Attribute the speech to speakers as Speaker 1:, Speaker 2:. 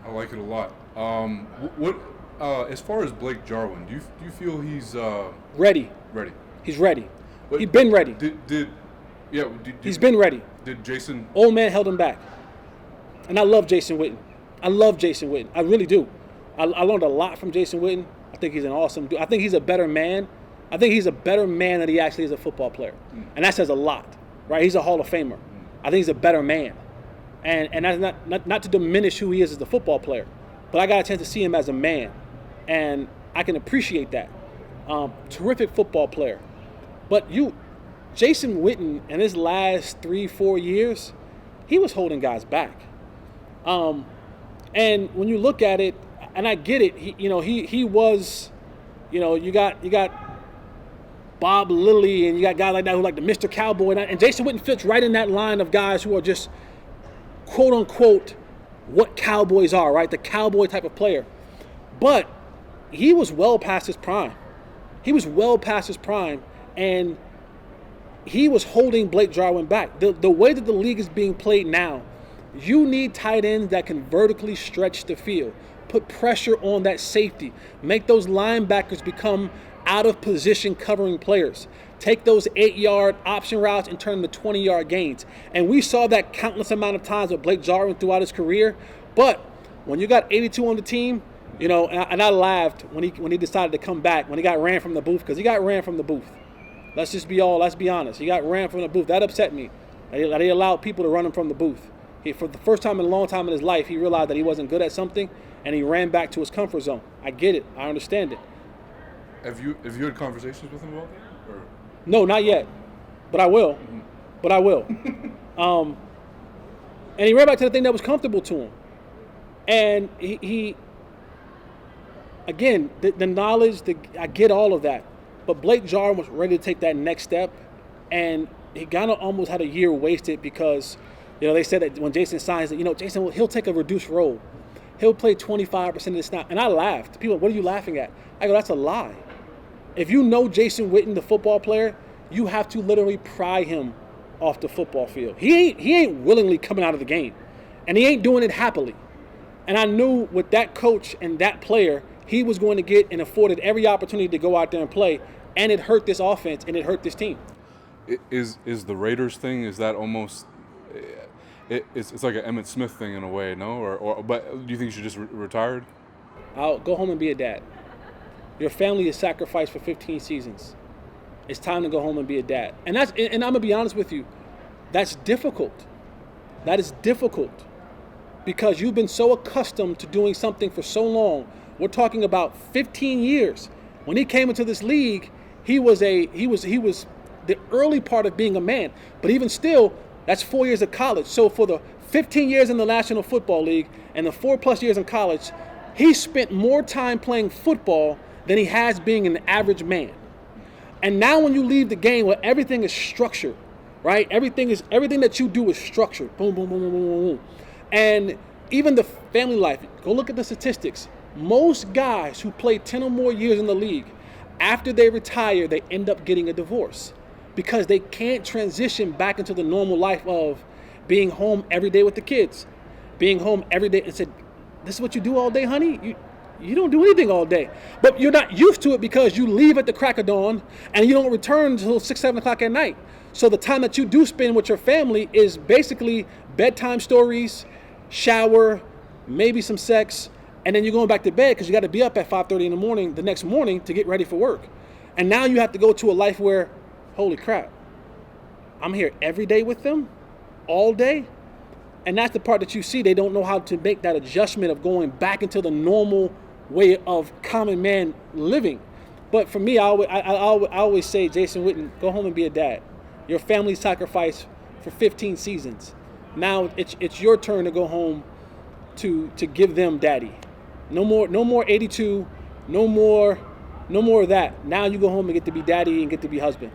Speaker 1: I like it a lot. What as far as Blake Jarwin, do you feel he's
Speaker 2: Ready.
Speaker 1: ready?
Speaker 2: He's ready.
Speaker 1: But
Speaker 2: He's been ready.
Speaker 1: He's
Speaker 2: been ready.
Speaker 1: Did Jason?
Speaker 2: Old man held him back. And I love Jason Witten. I love Jason Witten. I really do. I learned a lot from Jason Witten. I think he's an awesome dude. I think he's a better man. I think he's a better man than he actually is a football player. And that says a lot, right? He's a Hall of Famer. I think he's a better man. And that's not to diminish who he is as a football player. But I got a chance to see him as a man. And I can appreciate that. Terrific football player. But Jason Witten, in his last 3-4 years, he was holding guys back. And when you look at it, and I get it, he was, you got Bob Lilly, and you got guys like that who like the Mr. Cowboy, and Jason Witten fits right in that line of guys who are just quote unquote what Cowboys are, right? The cowboy type of player. But he was well past his prime. And he was holding Blake Jarwin back. The way that the league is being played now, you need tight ends that can vertically stretch the field, put pressure on that safety, make those linebackers become out of position covering players, take those 8-yard option routes and turn them to 20-yard gains. And we saw that countless amount of times with Blake Jarwin throughout his career. But when you got 82 on the team, and I laughed when he decided to come back, when he got ran from the booth, because he got ran from the booth. Let's be honest. He got ran from the booth. That upset me. They allowed people to run him from the booth. For the first time in a long time in his life, he realized that he wasn't good at something, and he ran back to his comfort zone. I get it. I understand it.
Speaker 1: Have you had conversations with him about that? Or?
Speaker 2: No, not yet. But I will. And he ran back to the thing that was comfortable to him. And he again, the knowledge, I get all of that. But Blake Jarwin was ready to take that next step, and he kind of almost had a year wasted because, they said that when Jason signs it, Jason, he'll take a reduced role. He'll play 25% of the snap. And I laughed. People, what are you laughing at? I go, that's a lie. If you know Jason Witten, the football player, you have to literally pry him off the football field. He ain't willingly coming out of the game, and he ain't doing it happily. And I knew with that coach and that player, he was going to get and afforded every opportunity to go out there and play, and it hurt this offense and it hurt this team.
Speaker 1: Is the Raiders thing, is that almost it's like an Emmitt Smith thing in a way, no? Or but do you think you should just retired?
Speaker 2: I'll go home and be a dad. Your family is sacrificed for 15 seasons. It's time to go home and be a dad. And I'm gonna be honest with you, that's difficult. That is difficult because you've been so accustomed to doing something for so long. We're talking about 15 years. When he came into this league, he was the early part of being a man. But even still, that's 4 years of college. So for the 15 years in the National Football League and the 4+ years in college, he spent more time playing football than he has being an average man. And now when you leave the game where everything is structured, right? Everything that you do is structured. Boom, boom, boom, boom, boom, boom. And even the family life, go look at the statistics. Most guys who play 10 or more years in the league, after they retire, they end up getting a divorce because they can't transition back into the normal life of being home every day with the kids, being home every day. And said, this is what you do all day, honey? You don't do anything all day. But you're not used to it because you leave at the crack of dawn and you don't return until 6, 7 o'clock at night. So the time that you do spend with your family is basically bedtime stories, shower, maybe some sex, and then you're going back to bed because you got to be up at 5:30 in the morning the next morning to get ready for work. And now you have to go to a life where, holy crap, I'm here every day with them, all day. And that's the part that you see. They don't know how to make that adjustment of going back into the normal way of common man living. But for me, I always say, Jason Witten, go home and be a dad. Your family sacrificed for 15 seasons. Now it's your turn to go home to give them daddy. No more 82, no more of that. Now you go home and get to be daddy and get to be husband.